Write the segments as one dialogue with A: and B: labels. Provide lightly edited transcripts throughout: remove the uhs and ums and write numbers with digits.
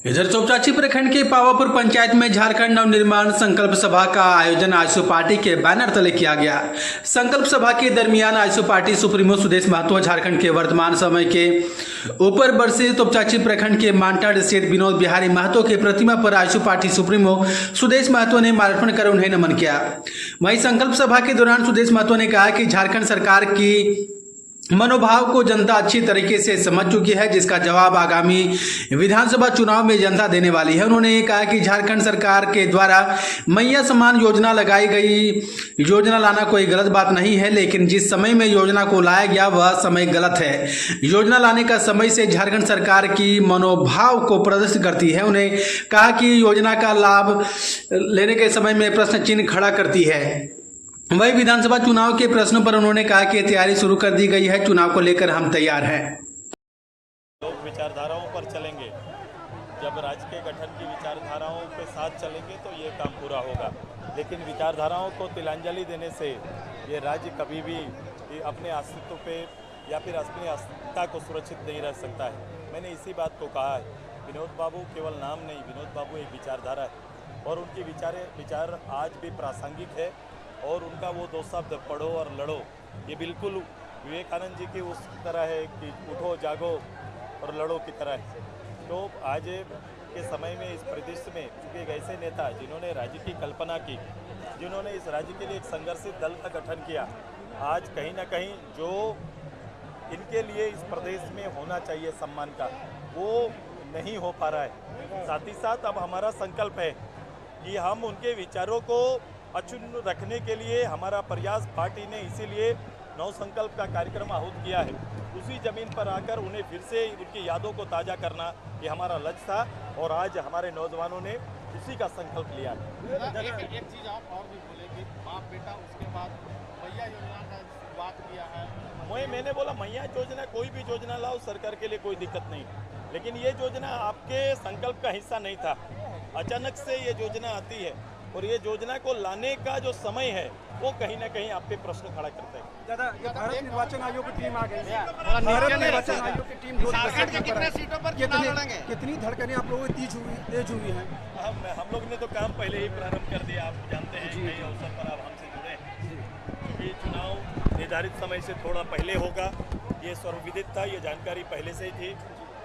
A: इधर चौपचाची प्रखंड के पावापुर पंचायत में झारखंड नवनिर्माण संकल्प सभा का आयोजन आजसू पार्टी के बैनर तले किया गया। संकल्प सभा के दरमियान आजसू पार्टी सुप्रीमो सुदेश महतो झारखंड के वर्तमान समय के ऊपर बरसे चौपचाची प्रखंड के मांटाड स्थित विनोद बिहारी महतो के प्रतिमा पर आजसू पार्टी सुप्रीमो सुदेश महतो ने माल्यार्पण कर उन्हें नमन किया। वहीं संकल्प सभा के दौरान सुदेश महतो ने कहा कि झारखंड सरकार की मनोभाव को जनता अच्छी तरीके से समझ चुकी है, जिसका जवाब आगामी विधानसभा चुनाव में जनता देने वाली है। उन्होंने कहा कि झारखंड सरकार के द्वारा मैया समान योजना लगाई गई, योजना लाना कोई गलत बात नहीं है, लेकिन जिस समय में योजना को लाया गया वह समय गलत है। योजना लाने का समय से झारखंड सरकार की मनोभाव को प्रदर्शित करती है। उन्हें कहा कि योजना का लाभ लेने के समय में प्रश्न चिन्ह खड़ा करती है। वही विधानसभा चुनाव के प्रश्नों पर उन्होंने कहा कि तैयारी शुरू कर दी गई है, चुनाव को लेकर हम तैयार हैं।
B: लोग विचारधाराओं पर चलेंगे, जब राज्य के गठन की विचारधाराओं के साथ चलेंगे तो ये काम पूरा होगा, लेकिन विचारधाराओं को तिलांजलि देने से ये राज्य कभी भी अपने अस्तित्व पे या फिर अपनी अस्मिता को सुरक्षित नहीं रह सकता है। मैंने इसी बात को कहा है। विनोद बाबू केवल नाम नहीं, विनोद बाबू एक विचारधारा है और उनकी विचार आज भी प्रासंगिक है। और उनका वो दो शब्द पढ़ो और लड़ो, ये बिल्कुल विवेकानंद जी की उस तरह है कि उठो जागो और लड़ो की तरह है। तो आज के समय में इस परिदृश्य में चूँकि एक ऐसे नेता जिन्होंने राज्य की कल्पना की, जिन्होंने इस राज्य के लिए एक संघर्षित दल का गठन किया, आज कहीं ना कहीं जो इनके लिए इस प्रदेश में होना चाहिए सम्मान का, वो नहीं हो पा रहा है। साथ ही साथ अब हमारा संकल्प है कि हम उनके विचारों को अक्षुण्ण रखने के लिए हमारा प्रयास पार्टी ने इसीलिए नव संकल्प का कार्यक्रम आहूत किया है। उसी जमीन पर आकर उन्हें फिर से उनकी यादों को ताज़ा करना ये हमारा लक्ष्य था और आज हमारे नौजवानों ने उसी का संकल्प लिया है।
C: एक चीज़ आप और भी बोले कि बाप बेटा उसके बाद मैया योजना का शुरुआत किया है।
B: मैंने बोला मैया योजना, कोई भी योजना लाओ, सरकार के लिए कोई दिक्कत नहीं, लेकिन ये योजना आपके संकल्प का हिस्सा नहीं था। अचानक से ये योजना आती है और ये योजना को लाने का जो समय है वो कहीं ना कहीं आप पे प्रश्न खड़ा करता है।
D: भारत निर्वाचन आयोग की टीम आ गई है। भारत निर्वाचन आयोग की टीम
C: कितने सीटों पर चुनाव लड़ेंगे?
D: कितनी धड़कनें आप लोगों की तेज हुई हैं?
B: हम लोग ने तो काम पहले ही प्रारंभ कर दिया। आप जानते हैं कई अवसर पर आप हमसे जुड़े हैं। ये चुनाव निर्धारित समय से थोड़ा पहले होगा, ये सर्वविदित था, ये जानकारी पहले से ही थी।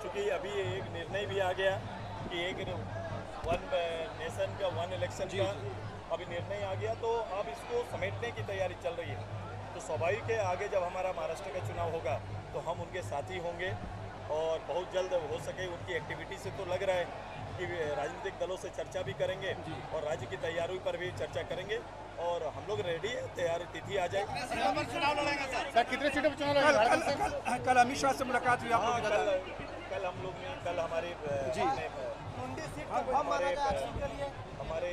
B: चूँकि अभी एक निर्णय भी आ गया कि एक वन नेशन का वन इलेक्शन का अभी निर्णय आ गया, तो अब इसको समेटने की तैयारी चल रही है। तो स्वाभाविक है आगे जब हमारा महाराष्ट्र का चुनाव होगा तो हम उनके साथी होंगे और बहुत जल्द हो सके उनकी एक्टिविटी से तो लग रहा है कि राजनीतिक दलों से चर्चा भी करेंगे और राज्य की तैयारी पर भी चर्चा करेंगे और हम लोग रेडी है। तैयारी तिथि आ जाए।
C: कितने सीटों पर चुनाव लड़ेंगे?
D: कल अमित शाह से मुलाकात हुई आप लोगों की?
B: कल हम लोग ने कल हमारे हमारे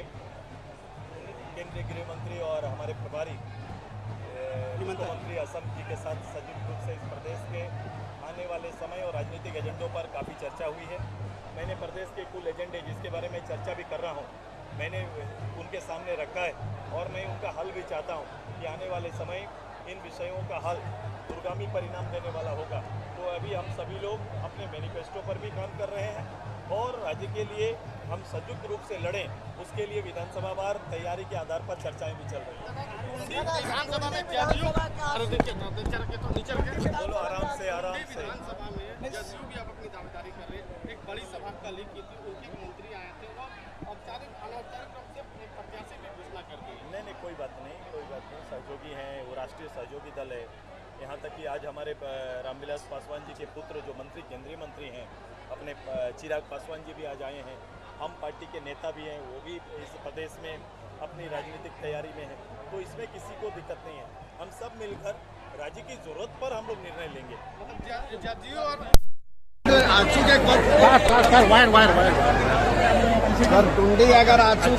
B: केंद्रीय गृह मंत्री और हमारे प्रभारी मुख्यमंत्री असम जी के साथ संयुक्त रूप से इस प्रदेश के आने वाले समय और राजनीतिक एजेंडों पर काफ़ी चर्चा हुई है। मैंने प्रदेश के कुल एजेंडे जिसके बारे में चर्चा भी कर रहा हूँ, मैंने उनके सामने रखा है और मैं उनका हल भी चाहता हूँ कि आने वाले समय इन विषयों का हल दूरगामी परिणाम देने वाला होगा। तो अभी हम सभी लोग अपने मैनिफेस्टो पर भी काम कर रहे हैं और राज्य के लिए हम संयुक्त रूप से लड़ें, उसके लिए विधानसभा वार तैयारी के आधार पर चर्चाएं भी चल रही हैं।
C: विधानसभा में जदयू
B: बोलो आराम से।
C: विधानसभा में जदयू भी अब अपनी दावेदारी कर रहे हैं। एक बड़ी सभा कल ही की थी, उनके मंत्री आए थे और औपचारिक अनौपचारिक रूप से प्रत्याशी भी घोषणा कर दी।
B: नहीं, कोई बात नहीं। सहयोगी हैं, वो राष्ट्रीय सहयोगी दल है। यहाँ तक कि आज हमारे रामविलास पासवान जी के पुत्र जो मंत्री केंद्रीय मंत्री हैं अपने चिराग पासवान जी भी आज आए हैं। हम पार्टी के नेता भी हैं, वो भी इस प्रदेश में अपनी राजनीतिक तैयारी में है, तो इसमें किसी को दिक्कत नहीं है। हम सब मिलकर राज्य की जरूरत पर हम लोग निर्णय लेंगे।
C: मतलब जदयू और
E: टुंडी अगर आंसू